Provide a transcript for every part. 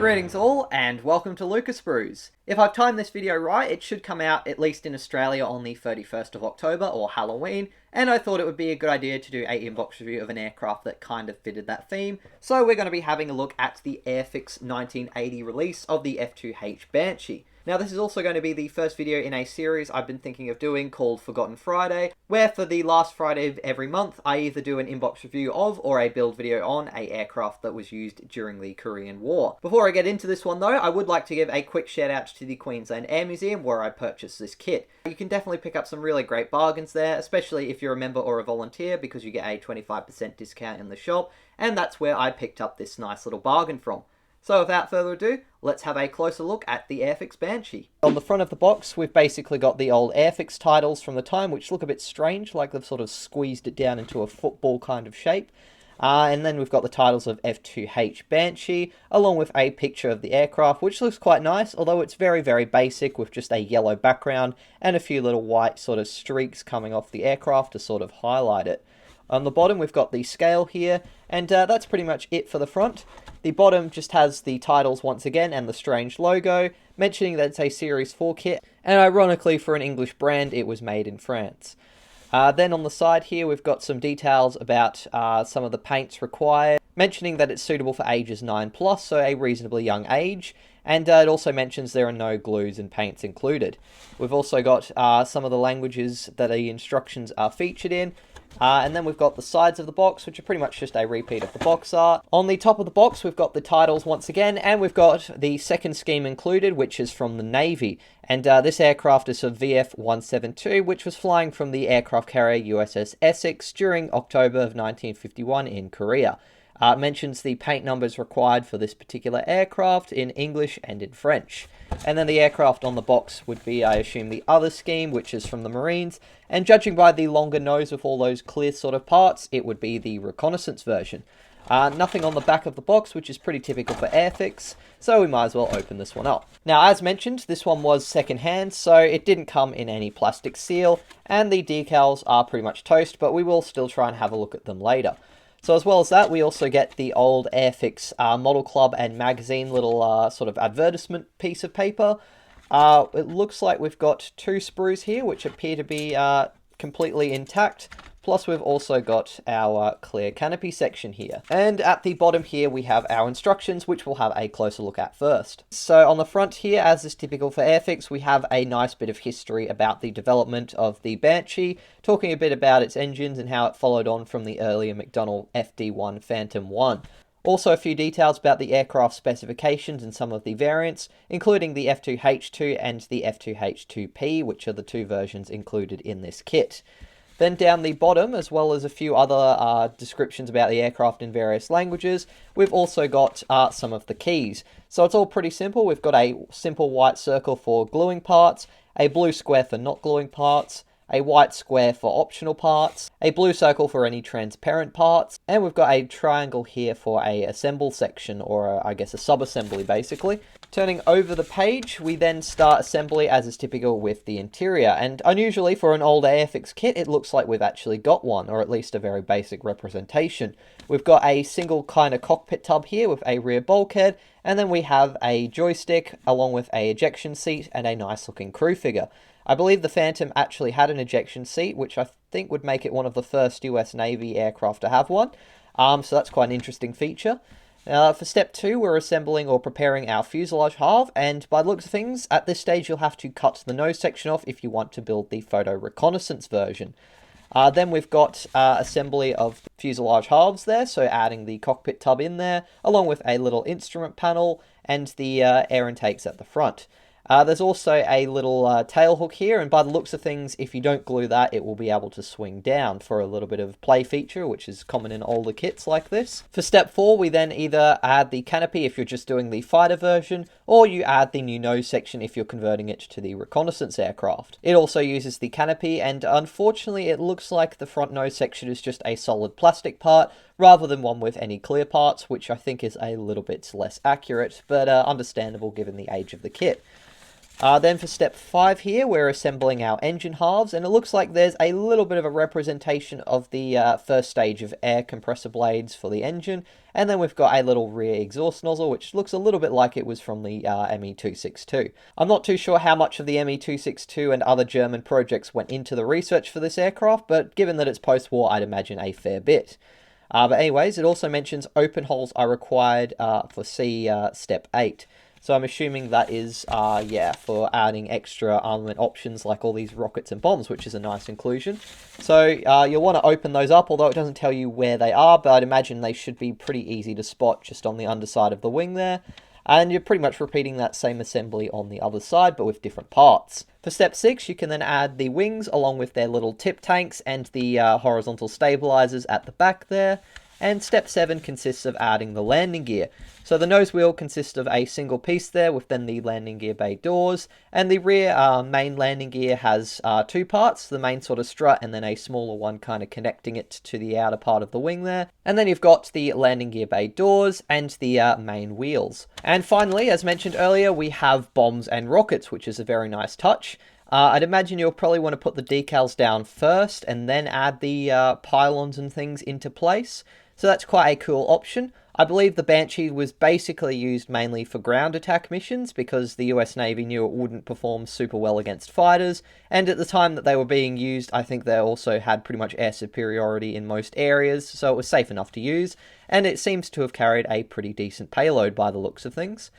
Greetings all, and welcome to Sprues. If I've timed this video right, it should come out at least in Australia on the 31st of October, or Halloween, and I thought it would be a good idea to do an inbox review of an aircraft that kind of fitted that theme. So we're going to be having a look at the Airfix 1980 release of the F2H Banshee. Now this is also going to be the first video in a series I've been thinking of doing called Forgotten Friday, where for the last Friday of every month I either do an inbox review of or a build video on a aircraft that was used during the Korean War. Before I get into this one though, I would like to give a quick shout out to the Queensland Air Museum where I purchased this kit. You can definitely pick up some really great bargains there, especially if you're a member or a volunteer, because you get a 25% discount in the shop, and that's where I picked up this nice little bargain from. So without further ado, let's have a closer look at the Airfix Banshee. On the front of the box, we've basically got the old Airfix titles from the time, which look a bit strange, like they've sort of squeezed it down into a football kind of shape. And then we've got the titles of F2H Banshee, along with a picture of the aircraft, which looks quite nice, although it's very, very basic, with just a yellow background and a few little white sort of streaks coming off the aircraft to sort of highlight it. On the bottom, we've got the scale here, and that's pretty much it for the front. The bottom just has the titles once again and the strange logo, mentioning that it's a Series 4 kit, and ironically for an English brand, it was made in France. Then on the side here, we've got some details about some of the paints required, mentioning that it's suitable for ages 9+, so a reasonably young age, and it also mentions there are no glues and paints included. We've also got some of the languages that the instructions are featured in, and then we've got the sides of the box, which are pretty much just a repeat of the box art. On the top of the box, we've got the titles once again, and we've got the second scheme included, which is from the Navy. And this aircraft is a VF-172, which was flying from the aircraft carrier USS Essex during October of 1951 in Korea. It mentions the paint numbers required for this particular aircraft in English and in French. And then the aircraft on the box would be, I assume, the other scheme, which is from the Marines. And judging by the longer nose with all those clear sort of parts, it would be the reconnaissance version. Nothing on the back of the box, which is pretty typical for Airfix, so we might as well open this one up. Now, as mentioned, this one was second-hand, so it didn't come in any plastic seal, and the decals are pretty much toast, but we will still try and have a look at them later. So as well as that, we also get the old Airfix Model Club and Magazine little sort of advertisement piece of paper. It looks like we've got two sprues here, which appear to be completely intact. Plus we've also got our clear canopy section here. And at the bottom here we have our instructions, which we'll have a closer look at first. So on the front here, as is typical for Airfix, we have a nice bit of history about the development of the Banshee, talking a bit about its engines and how it followed on from the earlier McDonnell FD1 Phantom 1. Also a few details about the aircraft specifications and some of the variants, including the F2H-2 and the F2H-2P, which are the two versions included in this kit. Then down the bottom, as well as a few other descriptions about the aircraft in various languages, we've also got some of the keys. So it's all pretty simple. We've got a simple white circle for gluing parts, a blue square for not gluing parts, a white square for optional parts, a blue circle for any transparent parts, and we've got a triangle here for a assemble section, or I guess a sub-assembly basically. Turning over the page, we then start assembly as is typical with the interior, and unusually for an older Airfix kit, it looks like we've actually got one, or at least a very basic representation. We've got a single kind of cockpit tub here with a rear bulkhead, and then we have a joystick along with a ejection seat and a nice looking crew figure. I believe the Phantom actually had an ejection seat, which I think would make it one of the first US Navy aircraft to have one, so that's quite an interesting feature. For step 2, we're assembling or preparing our fuselage halve, and by the looks of things, at this stage you'll have to cut the nose section off if you want to build the photo reconnaissance version. Then we've got assembly of the fuselage halves there, so adding the cockpit tub in there, along with a little instrument panel and the air intakes at the front. There's also a little tail hook here, and by the looks of things, if you don't glue that, it will be able to swing down for a little bit of play feature, which is common in older kits like this. For step 4, we then either add the canopy if you're just doing the fighter version, or you add the new nose section if you're converting it to the reconnaissance aircraft. It also uses the canopy, and unfortunately it looks like the front nose section is just a solid plastic part, rather than one with any clear parts, which I think is a little bit less accurate, but understandable given the age of the kit. Then for step 5 here, we're assembling our engine halves, and it looks like there's a little bit of a representation of the first stage of air compressor blades for the engine, and then we've got a little rear exhaust nozzle, which looks a little bit like it was from the ME262. I'm not too sure how much of the ME262 and other German projects went into the research for this aircraft, but given that it's post-war, I'd imagine a fair bit. But anyways, it also mentions open holes are required for step 8. So I'm assuming that is, for adding extra armament options like all these rockets and bombs, which is a nice inclusion. So you'll want to open those up, although it doesn't tell you where they are, but I'd imagine they should be pretty easy to spot just on the underside of the wing there. And you're pretty much repeating that same assembly on the other side, but with different parts. For step 6, you can then add the wings along with their little tip tanks and the horizontal stabilizers at the back there. And step 7 consists of adding the landing gear. So the nose wheel consists of a single piece there with then the landing gear bay doors, and the rear main landing gear has 2 parts, the main sort of strut and then a smaller one kind of connecting it to the outer part of the wing there. And then you've got the landing gear bay doors and the main wheels. And finally, as mentioned earlier, we have bombs and rockets, which is a very nice touch. I'd imagine you'll probably want to put the decals down first and then add the pylons and things into place. So that's quite a cool option. I believe the Banshee was basically used mainly for ground attack missions because the US Navy knew it wouldn't perform super well against fighters, and at the time that they were being used, I think they also had pretty much air superiority in most areas, so it was safe enough to use, and it seems to have carried a pretty decent payload by the looks of things.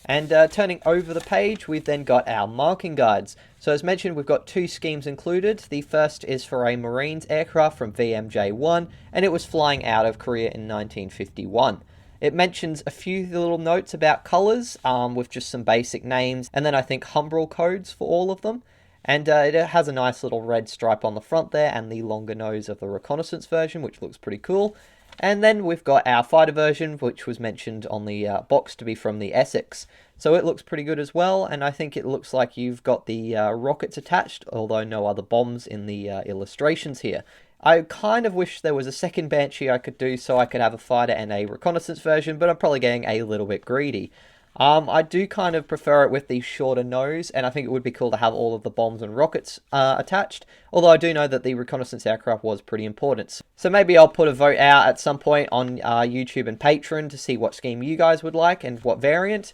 And turning over the page, we've then got our marking guides. So as mentioned, we've got 2 schemes included. The first is for a Marines aircraft from VMJ-1, and it was flying out of Korea in 1951. It mentions a few little notes about colours, with just some basic names, and then I think Humbrol codes for all of them. And it has a nice little red stripe on the front there, and the longer nose of the reconnaissance version, which looks pretty cool. And then we've got our fighter version, which was mentioned on the box to be from the Essex. So it looks pretty good as well, and I think it looks like you've got the rockets attached, although no other bombs in the illustrations here. I kind of wish there was a second Banshee I could do so I could have a fighter and a reconnaissance version, but I'm probably getting a little bit greedy. I do kind of prefer it with the shorter nose, and I think it would be cool to have all of the bombs and rockets attached, although I do know that the reconnaissance aircraft was pretty important. So maybe I'll put a vote out at some point on YouTube and Patreon to see what scheme you guys would like and what variant,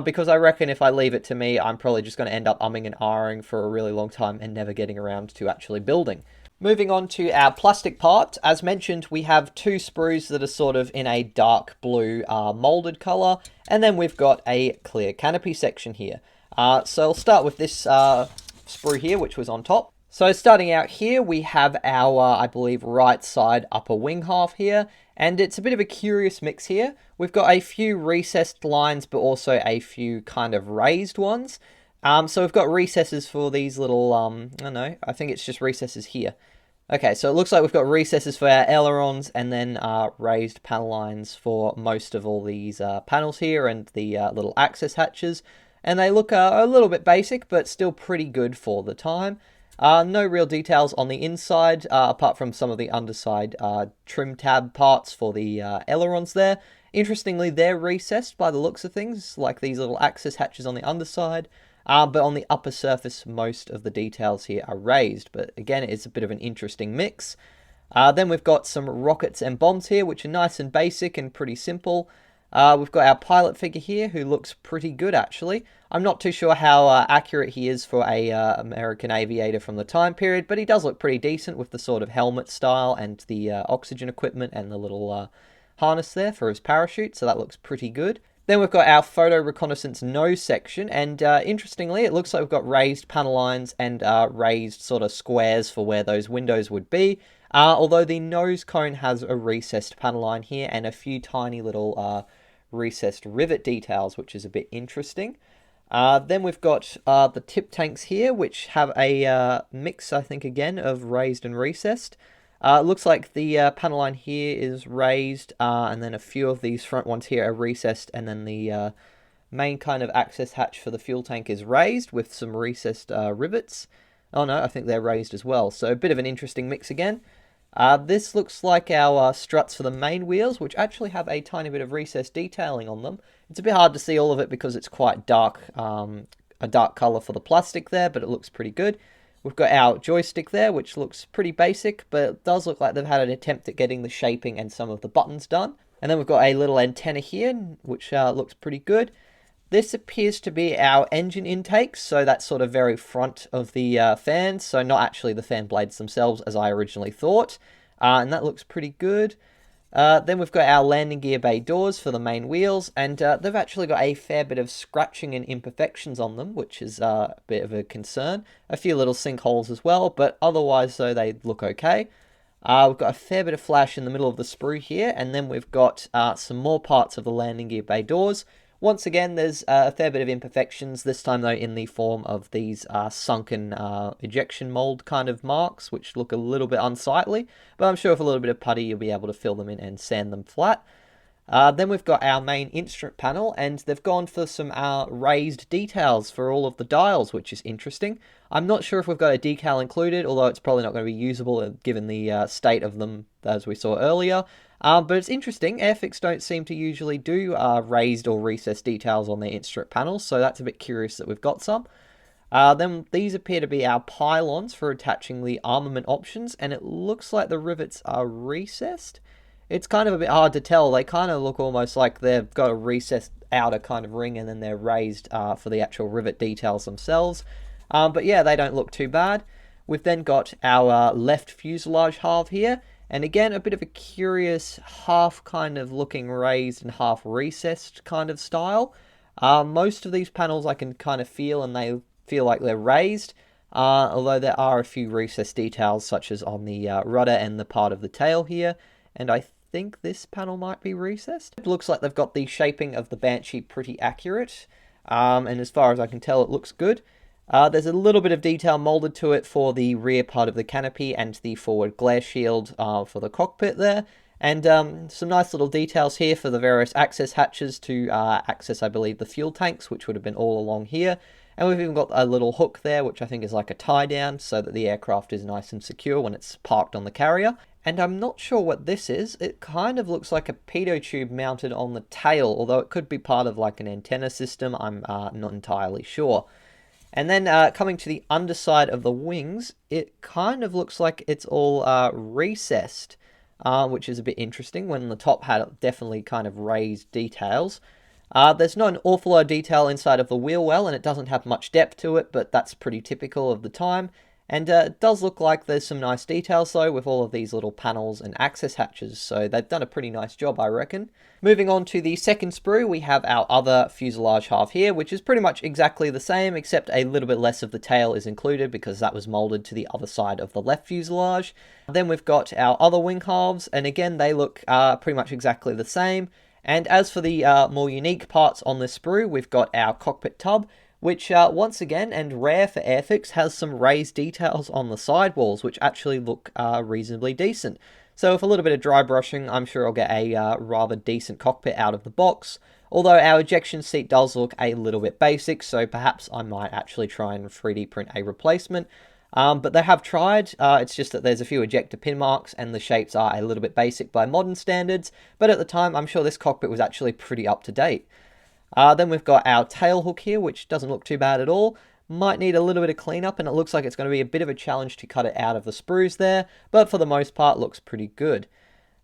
because I reckon if I leave it to me, I'm probably just going to end up umming and ahhing for a really long time and never getting around to actually building. Moving on to our plastic part, as mentioned, we have 2 sprues that are sort of in a dark blue molded colour, and then we've got a clear canopy section here. So I'll start with this sprue here, which was on top. So starting out here, we have our, I believe, right side upper wing half here, and it's a bit of a curious mix here. We've got a few recessed lines, but also a few kind of raised ones. So we've got recesses for these little, I don't know, I think it's just recesses here. Okay, so it looks like we've got recesses for our ailerons and then raised panel lines for most of all these panels here and the little access hatches. And they look a little bit basic, but still pretty good for the time. No real details on the inside, apart from some of the underside trim tab parts for the ailerons there. Interestingly, they're recessed by the looks of things, like these little access hatches on the underside. But on the upper surface, most of the details here are raised. But again, it's a bit of an interesting mix. Then we've got some rockets and bombs here, which are nice and basic and pretty simple. We've got our pilot figure here, who looks pretty good, actually. I'm not too sure how accurate he is for a American aviator from the time period, but he does look pretty decent with the sort of helmet style and the oxygen equipment and the little harness there for his parachute, so that looks pretty good. Then we've got our photo reconnaissance nose section, and interestingly, it looks like we've got raised panel lines and raised sort of squares for where those windows would be, although the nose cone has a recessed panel line here and a few tiny little recessed rivet details, which is a bit interesting. Then we've got the tip tanks here, which have a mix, I think, again, of raised and recessed. It looks like the panel line here is raised, and then a few of these front ones here are recessed, and then the main kind of access hatch for the fuel tank is raised with some recessed rivets. Oh no, I think they're raised as well, so a bit of an interesting mix again. This looks like our struts for the main wheels, which actually have a tiny bit of recessed detailing on them. It's a bit hard to see all of it because it's quite dark a dark color for the plastic there, but it looks pretty good. We've got our joystick there, which looks pretty basic, but it does look like they've had an attempt at getting the shaping and some of the buttons done. And then we've got a little antenna here, which looks pretty good. This appears to be our engine intakes, so that's sort of very front of the fans, so not actually the fan blades themselves as I originally thought. And that looks pretty good. Then we've got our landing gear bay doors for the main wheels, and they've actually got a fair bit of scratching and imperfections on them, which is a bit of a concern. A few little sinkholes as well, but otherwise, though, they look okay. We've got a fair bit of flash in the middle of the sprue here, and then we've got some more parts of the landing gear bay doors. Once again, there's a fair bit of imperfections, this time though in the form of these sunken ejection mold kind of marks, which look a little bit unsightly, but I'm sure with a little bit of putty you'll be able to fill them in and sand them flat. Then we've got our main instrument panel, and they've gone for some raised details for all of the dials, which is interesting. I'm not sure if we've got a decal included, although it's probably not going to be usable given the state of them as we saw earlier. But it's interesting, Airfix don't seem to usually do raised or recessed details on their instrument panels, so that's a bit curious that we've got some. Then these appear to be our pylons for attaching the armament options, and it looks like the rivets are recessed. It's kind of a bit hard to tell. They kind of look almost like they've got a recessed outer kind of ring, and then they're raised for the actual rivet details themselves. But yeah, they don't look too bad. We've then got our left fuselage halve here, and again, a bit of a curious half kind of looking raised and half recessed kind of style. Most of these panels I can kind of feel, and they feel like they're raised, although there are a few recessed details such as on the rudder and the part of the tail here, and I think this panel might be recessed. It looks like they've got the shaping of the Banshee pretty accurate, and as far as I can tell it looks good. There's a little bit of detail molded to it for the rear part of the canopy and the forward glare shield for the cockpit there. And some nice little details here for the various access hatches to access, I believe, the fuel tanks, which would have been all along here. And we've even got a little hook there, which I think is like a tie down, so that the aircraft is nice and secure when it's parked on the carrier. And I'm not sure what this is. It kind of looks like a pitot tube mounted on the tail, although it could be part of like an antenna system. I'm not entirely sure. And then coming to the underside of the wings, it kind of looks like it's all recessed, which is a bit interesting when the top had definitely kind of raised details. There's not an awful lot of detail inside of the wheel well, and it doesn't have much depth to it, but that's pretty typical of the time. And it does look like there's some nice details though with all of these little panels and access hatches, so they've done a pretty nice job, I reckon. Moving on to the second sprue, we have our other fuselage half here, which is pretty much exactly the same, except a little bit less of the tail is included because that was molded to the other side of the left fuselage. Then we've got our other wing halves, and again they look pretty much exactly the same. And as for the more unique parts on this sprue, we've got our cockpit tub, which once again, and rare for Airfix, has some raised details on the sidewalls, which actually look reasonably decent. So with a little bit of dry brushing, I'm sure I'll get a rather decent cockpit out of the box. Although our ejection seat does look a little bit basic, so perhaps I might actually try and 3D print a replacement. But they have tried, it's just that there's a few ejector pin marks and the shapes are a little bit basic by modern standards, but at the time I'm sure this cockpit was actually pretty up to date. Then we've got our tail hook here, which doesn't look too bad at all. Might need a little bit of cleanup, and it looks like it's going to be a bit of a challenge to cut it out of the sprues there, but for the most part looks pretty good.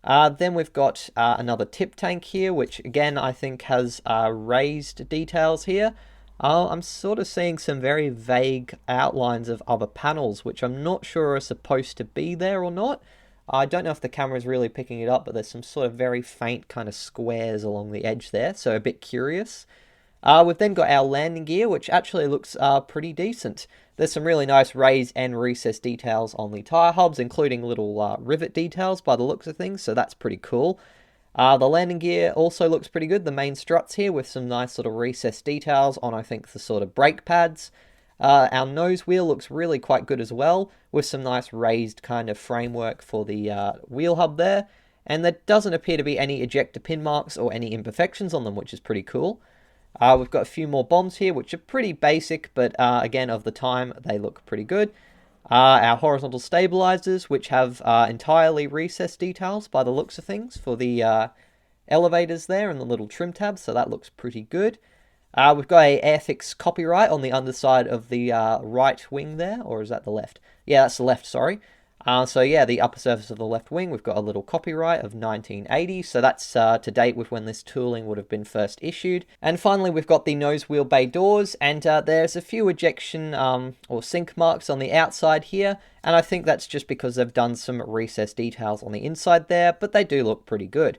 Then we've got another tip tank here, which again I think has raised details here. I'm sort of seeing some very vague outlines of other panels, which I'm not sure are supposed to be there or not. I don't know if the camera is really picking it up, but there's some sort of very faint kind of squares along the edge there, so a bit curious. We've then got our landing gear, which actually looks pretty decent. There's some really nice raised and recessed details on the tyre hubs, including little rivet details by the looks of things, so that's pretty cool. The landing gear also looks pretty good, the main struts here with some nice little recessed details on, I think, the sort of brake pads. Our nose wheel looks really quite good as well, with some nice raised kind of framework for the wheel hub there. And there doesn't appear to be any ejector pin marks or any imperfections on them, which is pretty cool. We've got a few more bombs here, which are pretty basic, but again, of the time, they look pretty good. Our horizontal stabilizers, which have entirely recessed details by the looks of things for the elevators there and the little trim tabs, so that looks pretty good. We've got a Airfix copyright on the underside of the right wing there, or is that the left? Yeah, that's the left, sorry. So yeah, the upper surface of the left wing, we've got a little copyright of 1980, so that's to date with when this tooling would have been first issued. And finally, we've got the nose wheel bay doors, and there's a few ejection or sink marks on the outside here, and I think that's just because they've done some recessed details on the inside there, but they do look pretty good.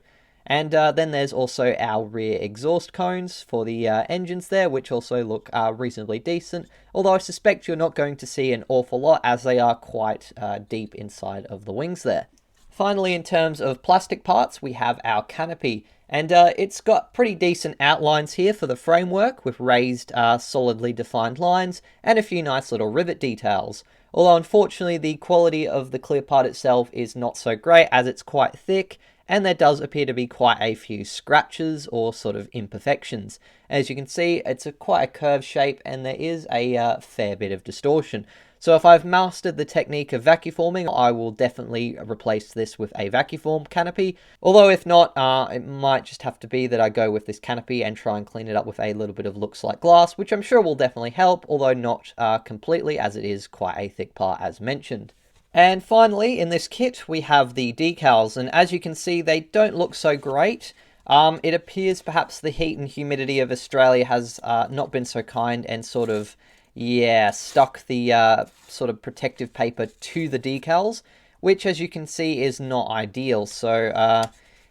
And then there's also our rear exhaust cones for the engines there, which also look reasonably decent, although I suspect you're not going to see an awful lot as they are quite deep inside of the wings there. Finally, in terms of plastic parts, we have our canopy, and it's got pretty decent outlines here for the framework with raised, solidly defined lines and a few nice little rivet details. Although unfortunately the quality of the clear part itself is not so great as it's quite thick, and there does appear to be quite a few scratches or sort of imperfections. As you can see, it's quite a curved shape and there is a fair bit of distortion. So if I've mastered the technique of vacuforming, I will definitely replace this with a vacuform canopy. Although if not, it might just have to be that I go with this canopy and try and clean it up with a little bit of looks like glass, which I'm sure will definitely help, although not completely, as it is quite a thick part as mentioned. And finally, in this kit, we have the decals, and as you can see, they don't look so great. It appears perhaps the heat and humidity of Australia has not been so kind and sort of, yeah, stuck the sort of protective paper to the decals, which as you can see is not ideal. So,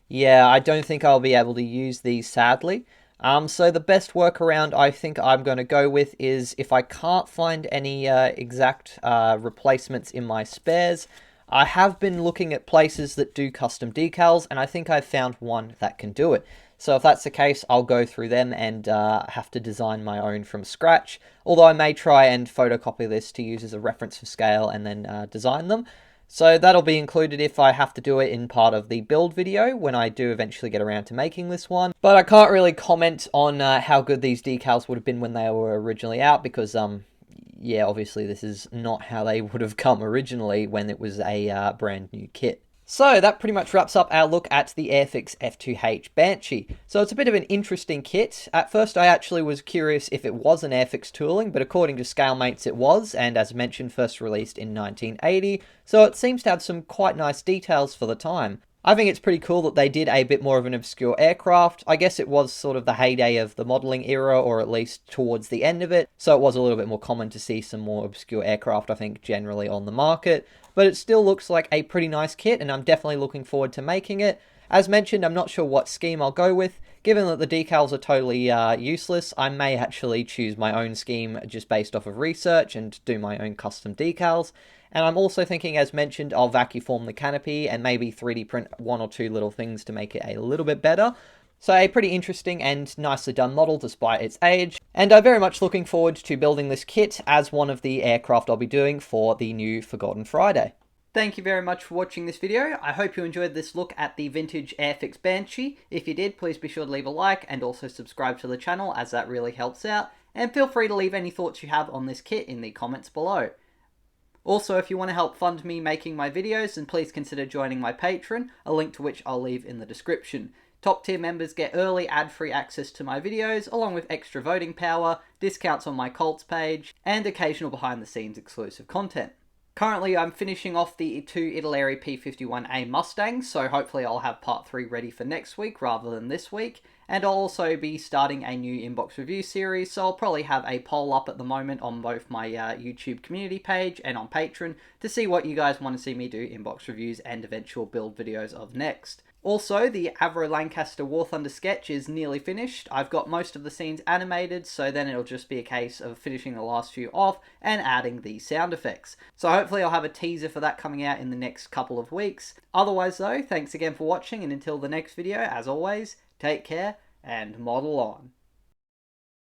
yeah, I don't think I'll be able to use these, sadly. So the best workaround I think I'm going to go with is if I can't find any exact replacements in my spares, I have been looking at places that do custom decals, and I think I've found one that can do it. So if that's the case, I'll go through them and have to design my own from scratch, although I may try and photocopy this to use as a reference for scale and then design them. So that'll be included if I have to do it in part of the build video when I do eventually get around to making this one. But I can't really comment on how good these decals would have been when they were originally out because, yeah, obviously this is not how they would have come originally when it was a brand new kit. So that pretty much wraps up our look at the Airfix F2H Banshee. So it's a bit of an interesting kit. At first I actually was curious if it was an Airfix tooling, but according to Scalemates it was, and as mentioned first released in 1980, so it seems to have some quite nice details for the time. I think it's pretty cool that they did a bit more of an obscure aircraft. I guess it was sort of the heyday of the modelling era, or at least towards the end of it, so it was a little bit more common to see some more obscure aircraft, I think, generally on the market. But it still looks like a pretty nice kit, and I'm definitely looking forward to making it. As mentioned, I'm not sure what scheme I'll go with. Given that the decals are totally useless, I may actually choose my own scheme just based off of research and do my own custom decals. And I'm also thinking, as mentioned, I'll vacuform the canopy and maybe 3D print one or two little things to make it a little bit better. So a pretty interesting and nicely done model despite its age, and I'm very much looking forward to building this kit as one of the aircraft I'll be doing for the new Forgotten Friday. Thank you very much for watching this video. I hope you enjoyed this look at the vintage Airfix Banshee. If you did, please be sure to leave a like and also subscribe to the channel as that really helps out. And feel free to leave any thoughts you have on this kit in the comments below. Also, if you want to help fund me making my videos, then please consider joining my Patreon, a link to which I'll leave in the description. Top tier members get early ad-free access to my videos, along with extra voting power, discounts on my cults page, and occasional behind-the-scenes exclusive content. Currently, I'm finishing off the two Italeri P51A Mustangs, so hopefully I'll have part 3 ready for next week rather than this week. And I'll also be starting a new inbox review series, so I'll probably have a poll up at the moment on both my YouTube community page and on Patreon to see what you guys want to see me do inbox reviews and eventual build videos of next. Also, the Avro Lancaster War Thunder sketch is nearly finished. I've got most of the scenes animated, so then it'll just be a case of finishing the last few off and adding the sound effects. So hopefully I'll have a teaser for that coming out in the next couple of weeks. Otherwise though, thanks again for watching, and until the next video, as always, take care and model on.